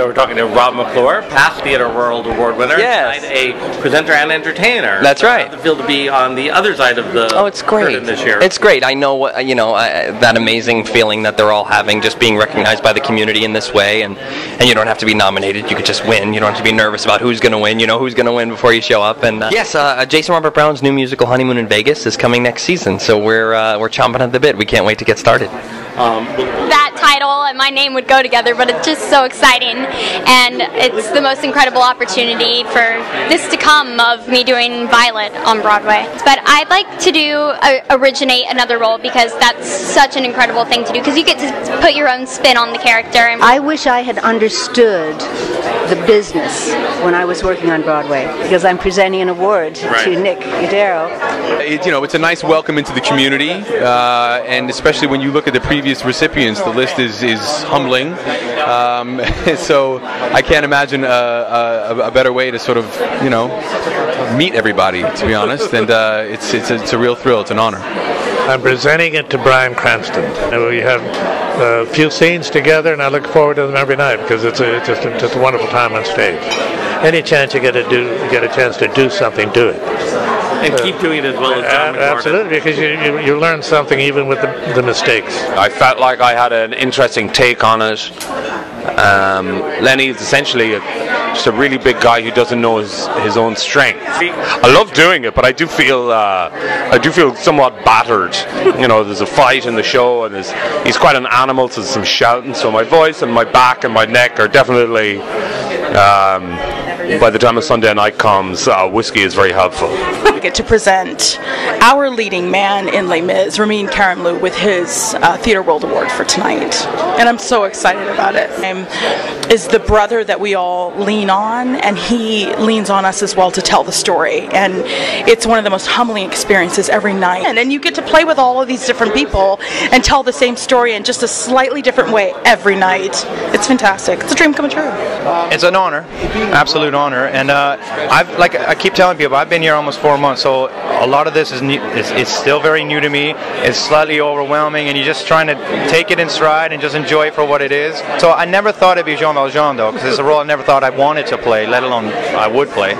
So we're talking to Rob McClure, past Theatre World Award winner, yes, a presenter and entertainer. That's right. How's it feel to be on the other side of the it's great curtain this year? It's great. I know what that amazing feeling that they're all having, just being recognized by the community in this way, and you don't have to be nominated. You could just win. You don't have to be nervous about who's going to win. You know who's going to win before you show up. And yes, Jason Robert Brown's new musical Honeymoon in Vegas is coming next season, so we're chomping at the bit. We can't wait to get started. That title and my name would go together, but it's just so exciting, and it's the most incredible opportunity for this to come of me doing Violet on Broadway. But I'd like to originate another role, because that's such an incredible thing to do, because you get to put your own spin on the character. I wish I had understood the business when I was working on Broadway, because I'm presenting an award to Nick Cordero. It's a nice welcome into the community, and especially when you look at the previous recipients, the list is humbling. So I can't imagine a better way to sort of meet everybody, to be honest. And it's a real thrill. It's an honor. I'm presenting it to Bryan Cranston. We have a few scenes together, and I look forward to them every night, because it's just a wonderful time on stage. Any chance you get a chance to do something, do it. And keep doing it as well as John McClure. Absolutely, because you learn something even with the mistakes. I felt like I had an interesting take on it. Lenny is essentially just a really big guy who doesn't know his own strength. I love doing it, but I do feel somewhat battered. There's a fight in the show, and he's quite an animal, so there's some shouting. So my voice and my back and my neck are definitely. By the time a Sunday night comes, whiskey is very helpful. We get to present our leading man in Les Mis, Ramin Karimloo, with his Theatre World Award for tonight. And I'm so excited about it. Is the brother that we all lean on, and he leans on us as well to tell the story. And it's one of the most humbling experiences every night. And you get to play with all of these different people and tell the same story in just a slightly different way every night. It's fantastic. It's a dream come true. It's an honor, absolute honor. And I keep telling people, I've been here almost 4 months, so a lot of this is new. It's still very new to me. It's slightly overwhelming, and you're just trying to take it in stride and just enjoy it for what it is. So I never thought it'd be Jean Valjean, though, because it's a role I never thought I wanted to play, let alone I would play.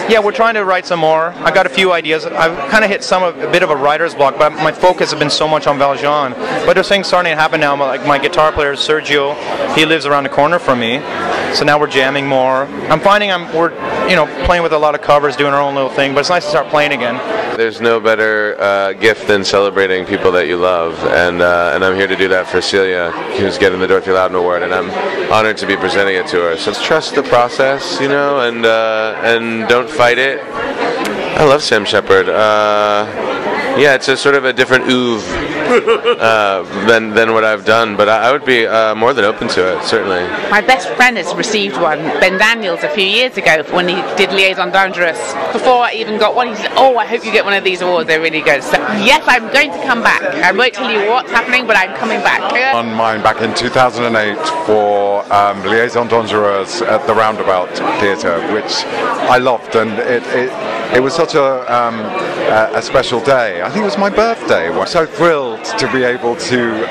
Yeah, we're trying to write some more. I got a few ideas. I've kind of hit a bit of a writer's block, but my focus has been so much on Valjean. But there's things starting to happen now. Like my guitar player Sergio, he lives around the corner from me, so now we're jamming more. I'm finding we're playing with a lot of covers, doing our own little thing. But it's nice to start playing again. There's no better gift than celebrating people that you love, and I'm here to do that for Celia, who's getting the Dorothy Loudon Award, and I'm honored to be presenting it to her. So trust the process, and don't fight it. I love Sam Shepard. Yeah, it's a sort of a different oeuvre than what I've done, but I would be more than open to it, certainly. My best friend has received one, Ben Daniels, a few years ago when he did Liaison Dangerous. Before I even got one, he said, "Oh, I hope you get one of these awards, they're really good." So yes, I'm going to come back. I won't tell you what's happening, but I'm coming back. On mine back in 2008 for Liaison Dangereuse at the Roundabout Theatre, which I loved, and it was such a special day. I think it was my birthday. I'm so thrilled to be able to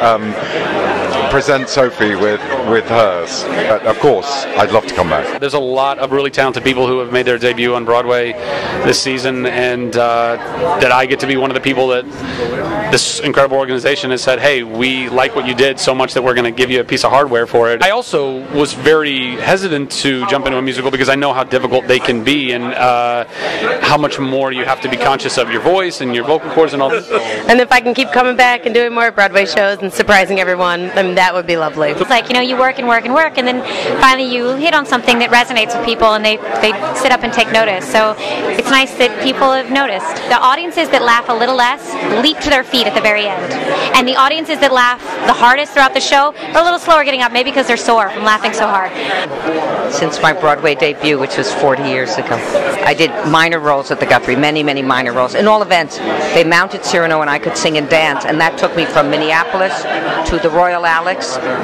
present Sophie with hers. But of course, I'd love to come back. There's a lot of really talented people who have made their debut on Broadway this season, and that I get to be one of the people that this incredible organization has said, hey, we like what you did so much that we're going to give you a piece of hardware for it. I also was very hesitant to jump into a musical because I know how difficult they can be, and how much more you have to be conscious of your voice and your vocal cords and all this. And if I can keep coming back and doing more Broadway shows and surprising everyone, then that would be lovely. It's like, you work and work and work, and then finally you hit on something that resonates with people, and they sit up and take notice. So it's nice that people have noticed. The audiences that laugh a little less leap to their feet at the very end. And the audiences that laugh the hardest throughout the show are a little slower getting up, maybe because they're sore from laughing so hard. Since my Broadway debut, which was 40 years ago, I did minor roles at the Guthrie, many minor roles. In all events, they mounted Cyrano and I could sing and dance, and that took me from Minneapolis to the Royal Alex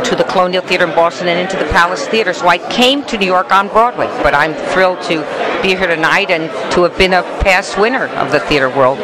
to the Colonial Theater in Boston and into the Palace Theater. So I came to New York on Broadway, but I'm thrilled to be here tonight and to have been a past winner of the Theater World.